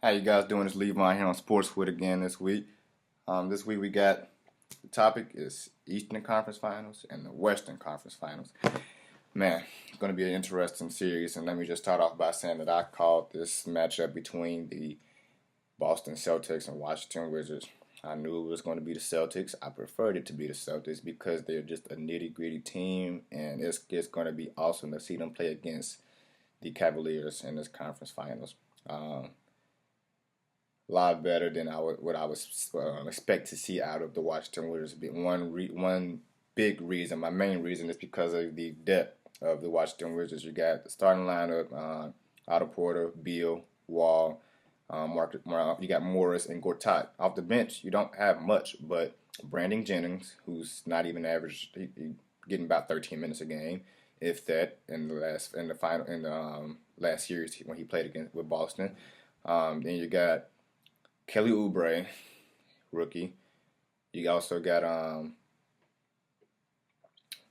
How you guys doing? It's Levon here on Sportswood again this week. This week we got the topic is Eastern Conference Finals and the Western Conference Finals. Man, it's going to be an interesting series, and let me just start off by saying that I called this matchup between the Boston Celtics and Washington Wizards. I knew it was going to be the Celtics. I preferred it to be the Celtics because they're just a nitty-gritty team, and it's going to be awesome to see them play against the Cavaliers in this conference finals. A lot better than what I was expect to see out of the Washington Wizards. One big reason, my main reason, is because of the depth of the Washington Wizards. You got the starting lineup: Otto Porter, Beal, Wall, you got Morris and Gortat. Off the bench, you don't have much, but Brandon Jennings, who's not even average, he getting about 13 minutes a game, if that, in the last series when he played with Boston. Then you got Kelly Oubre, rookie. You also got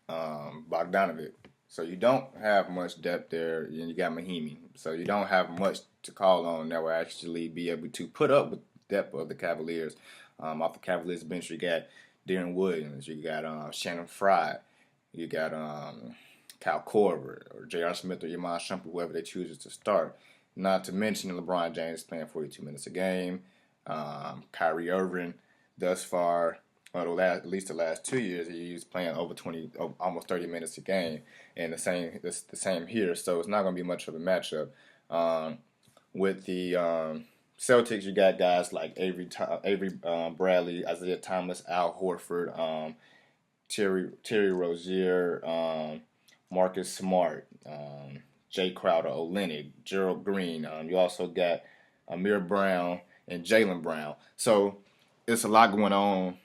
Bogdanovic. So you don't have much depth there, and you got Mahimi. So you don't have much to call on that will actually be able to put up with the depth of the Cavaliers. Off the Cavaliers bench, you got Darren Williams. You got Shannon Fry. You got Kyle Korver or J.R. Smith or Iman Shumpert, whoever they choose to start. Not to mention LeBron James playing 42 minutes a game. Kyrie Irving, thus far, at least the last 2 years, he's playing almost 30 minutes a game, and the same here. So it's not going to be much of a matchup. With the Celtics, you got guys like Avery Bradley, Isaiah Thomas, Al Horford, Terry Rozier, Marcus Smart, Jay Crowder, Olynyk, Gerald Green. You also got Amir Brown and Jaylen Brown. So it's a lot going on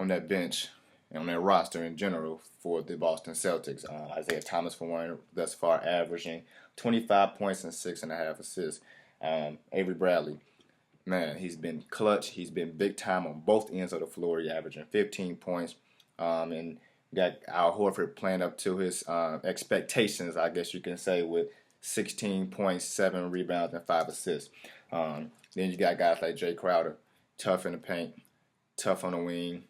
that bench and on that roster in general for the Boston Celtics. Isaiah Thomas, for one, thus far averaging 25 points and 6.5 assists. Avery Bradley, man, he's been clutch. He's been big time on both ends of the floor. He's averaging 15 points. And got Al Horford playing up to his expectations, I guess you can say, with 16 points, 7 rebounds, and 5 assists. Then you got guys like Jay Crowder, tough in the paint, tough on the wing.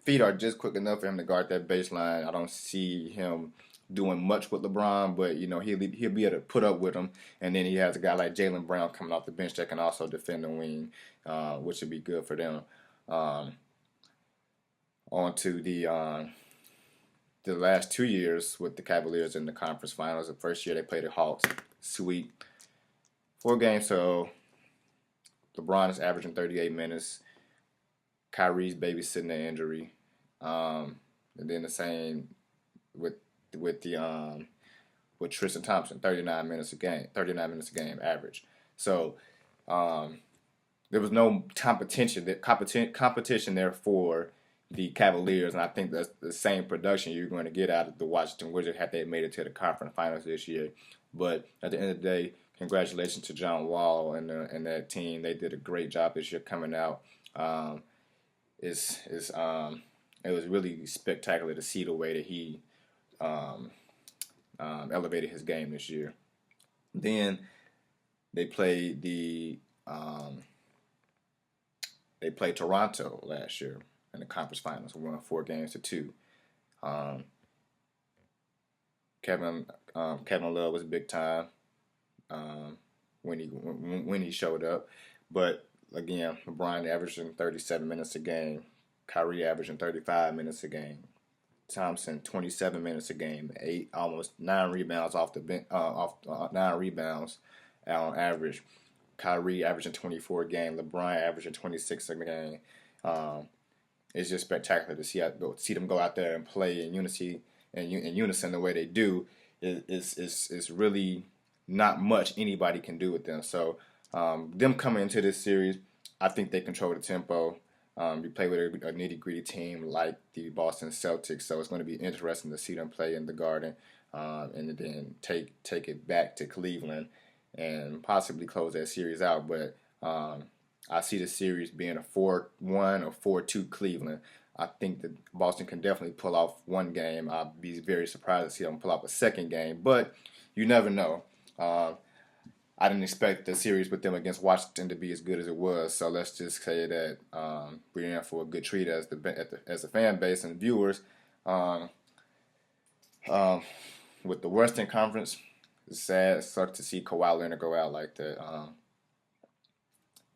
Feet are just quick enough for him to guard that baseline. I don't see him doing much with LeBron, but he'll be able to put up with him. And then he has a guy like Jaylen Brown coming off the bench that can also defend the wing, which would be good for them. On to the last 2 years with the Cavaliers in the conference finals. The first year they played the Hawks, sweet. 4 games, so LeBron is averaging 38 minutes. Kyrie's babysitting the injury, and then the same with Tristan Thompson, 39 minutes a game average. So there was no competition there for the Cavaliers, and I think that's the same production you're going to get out of the Washington Wizards had they made it to the conference finals this year. But at the end of the day, congratulations to John Wall and that team. They did a great job this year coming out. It was really spectacular to see the way that he elevated his game this year. Then they played Toronto last year in the conference finals. We won 4-2. Kevin Love was big time when he showed up, but again, LeBron averaging 37 minutes a game, Kyrie averaging 35 minutes a game, Thompson 27 minutes a game, almost 9 rebounds off the bench, 9 rebounds on average. Kyrie averaging 24 a game, LeBron averaging 26 a game. It's just spectacular to see them go out there and play in unison the way they do. It's really not much anybody can do with them. So them coming into this series, I think they control the tempo. You play with a nitty-gritty team like the Boston Celtics, so it's going to be interesting to see them play in the Garden, and then take it back to Cleveland and possibly close that series out. But I see the series being a 4-1 or 4-2 Cleveland. I think that Boston can definitely pull off one game. I'd be very surprised to see them pull off a second game, but you never know. I didn't expect the series with them against Washington to be as good as it was. So let's just say that we're in for a good treat as the fan base and viewers. Um, um, with the Western Conference, it's sad. It sucks to see Kawhi Leonard go out like that.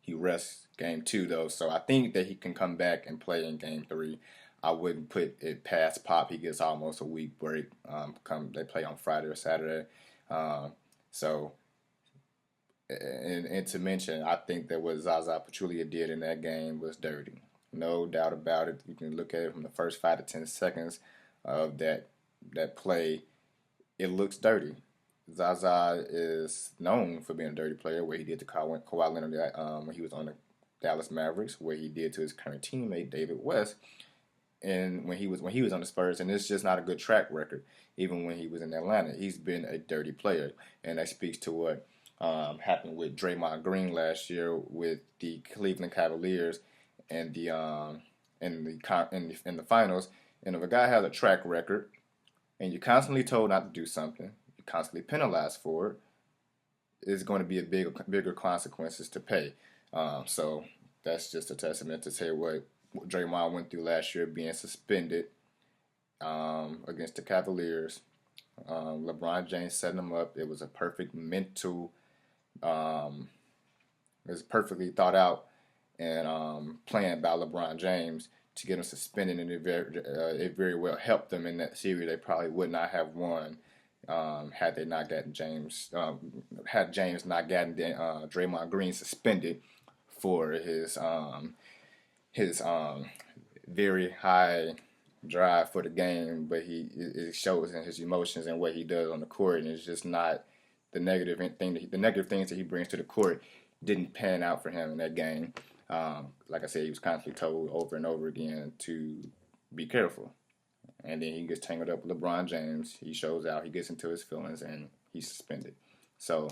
He rests game 2 though, so I think that he can come back and play in game 3. I wouldn't put it past Pop. He gets almost a week break. Come they play on Friday or Saturday, so. And to mention, I think that what Zaza Pachulia did in that game was dirty. No doubt about it. You can look at it from the first 5 to 10 seconds of that play. It looks dirty. Zaza is known for being a dirty player. What he did to Kawhi Leonard when he was on the Dallas Mavericks, what he did to his current teammate David West, and when he was on the Spurs, and it's just not a good track record. Even when he was in Atlanta, he's been a dirty player, and that speaks to what happened with Draymond Green last year with the Cleveland Cavaliers and in the finals. And if a guy has a track record and you're constantly told not to do something, you're constantly penalized for it, it's going to be bigger consequences to pay. So that's just a testament to say what Draymond went through last year, being suspended against the Cavaliers. LeBron James setting him up. It was a perfect mental. It was perfectly thought out and planned by LeBron James to get him suspended, and it very well helped them in that series. They probably would not have won had they not gotten had James not gotten Draymond Green suspended for his very high drive for the game, but it shows in his emotions and what he does on the court, and it's just not the negative things that he brings to the court didn't pan out for him in that game. Like I said, he was constantly told over and over again to be careful. And then he gets tangled up with LeBron James. He shows out. He gets into his feelings, and he's suspended. So,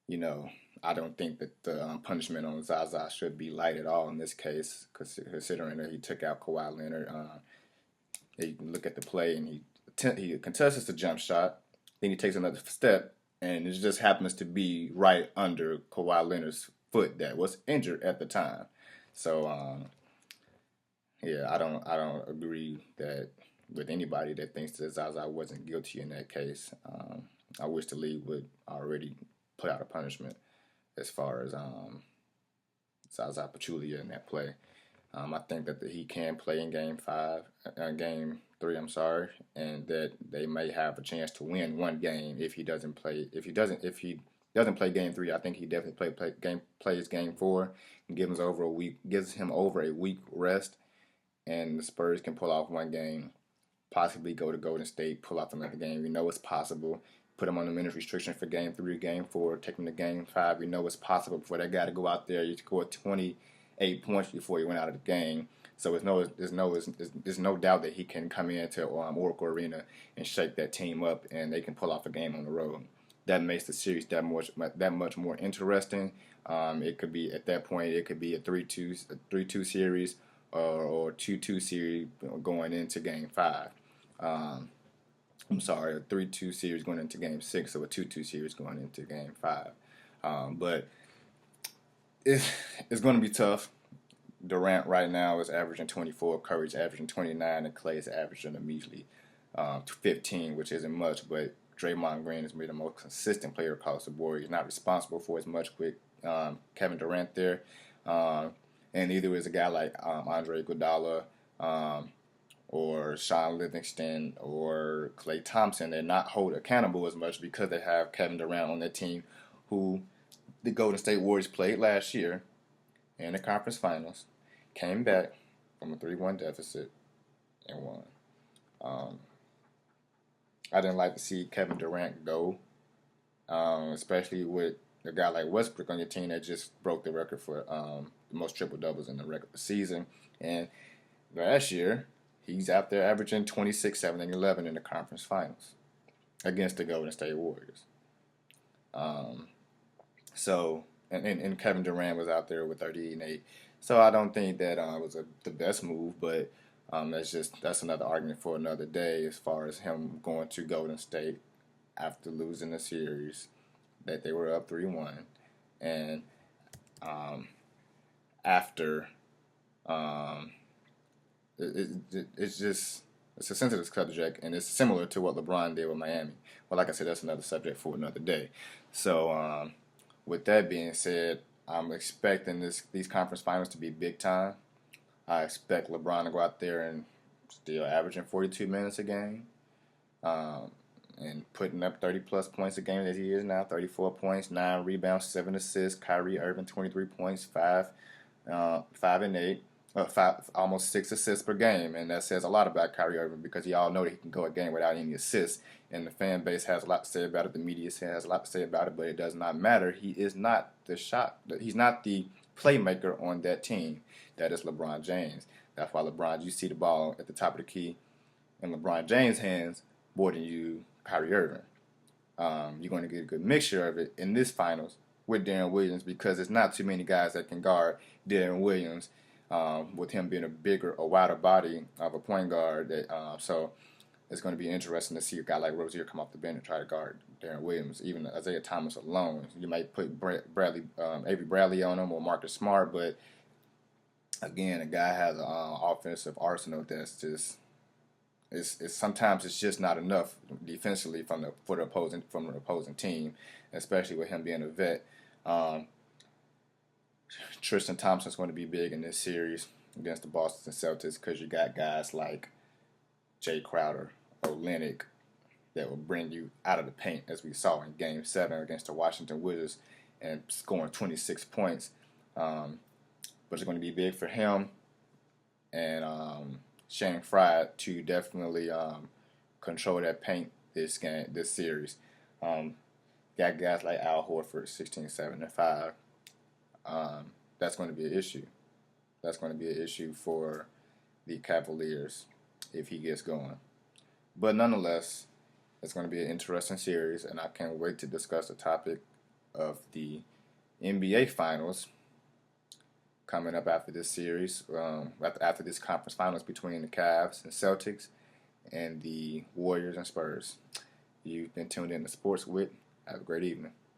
you know, I don't think that the punishment on Zaza should be light at all in this case, considering that he took out Kawhi Leonard. You can look at the play, and he contests the jump shot. Then he takes another step, and it just happens to be right under Kawhi Leonard's foot that was injured at the time. So, yeah, I don't agree that with anybody that thinks that Zaza wasn't guilty in that case. I wish the league would already put out a punishment as far as Zaza Pachulia in that play. I think that he can play in game 3. I'm sorry, and that they may have a chance to win one game if he doesn't play. If he doesn't play game 3, I think he definitely plays game 4 and gives him over a week rest, and the Spurs can pull off one game, possibly go to Golden State, pull off another game. We know it's possible. Put him on the minutes restriction for game 3, game 4, take him to game 5. We know it's possible before that guy to go out there. You score 28 points before he went out of the game. So there's no doubt that he can come into Oracle Arena and shake that team up, and they can pull off a game on the road. That makes the series that much more interesting. It could be at that point it could be a 3-2 series or 2-2 series going into game 5. I'm sorry, a 3-2 series going into game 6, so a 2-2 series going into game 5. But it's going to be tough. Durant right now is averaging 24, Curry's averaging 29, and Klay is averaging immediately 15, which isn't much, but Draymond Green has been the most consistent player across the board. He's not responsible for as much with Kevin Durant there. And neither is a guy like Andre Iguodala or Sean Livingston or Klay Thompson. They're not held accountable as much because they have Kevin Durant on their team, who the Golden State Warriors played last year in the conference finals, came back from a 3-1 deficit, and won. I didn't like to see Kevin Durant go, especially with a guy like Westbrook on your team that just broke the record for the most triple-doubles in the regular season. And last year, he's out there averaging 26, 7, and 11 in the conference finals against the Golden State Warriors. And Kevin Durant was out there with 38 and 8. So I don't think that was the best move, but that's another argument for another day as far as him going to Golden State. after losing the series that they were up 3-1, and um, after um, it's just it's a sensitive subject, and it's similar to what LeBron did with Miami. Well, like I said, that's another subject for another day. So, with that being said, I'm expecting these conference finals to be big time. I expect LeBron to go out there and still averaging 42 minutes a game, um, and putting up 30 plus points a game as he is now. 34 points, 9 rebounds, 7 assists. Kyrie Irving 23 points, 5 and 8. Almost 6 assists per game, and that says a lot about Kyrie Irving because y'all know that he can go a game without any assists, and the fan base has a lot to say about it. The media has a lot to say about it, but it does not matter. He is not the He's not the playmaker on that team. That is LeBron James. That's why LeBron, you see the ball at the top of the key in LeBron James' hands more than you Kyrie Irving. You're going to get a good mixture of it in this finals with Deron Williams because there's not too many guys that can guard Deron Williams. With him being a wider body of a point guard, so it's going to be interesting to see a guy like Rozier come off the bench and try to guard Deron Williams. Even Isaiah Thomas alone, you might put Avery Bradley on him or Marcus Smart, but again, a guy has an offensive arsenal that's just sometimes it's just not enough defensively from the opposing team, especially with him being a vet. Tristan Thompson's going to be big in this series against the Boston Celtics because you got guys like Jay Crowder, Olynyk that will bring you out of the paint, as we saw in Game 7 against the Washington Wizards and scoring 26 points. But it's going to be big for him and Shane Fry to definitely control that paint this series. Got guys like Al Horford, 16, 7, and 5. That's going to be an issue. That's going to be an issue for the Cavaliers if he gets going. But nonetheless, it's going to be an interesting series, and I can't wait to discuss the topic of the NBA Finals coming up after this series, after this conference finals between the Cavs and Celtics and the Warriors and Spurs. You've been tuned in to Sports Wit. Have a great evening.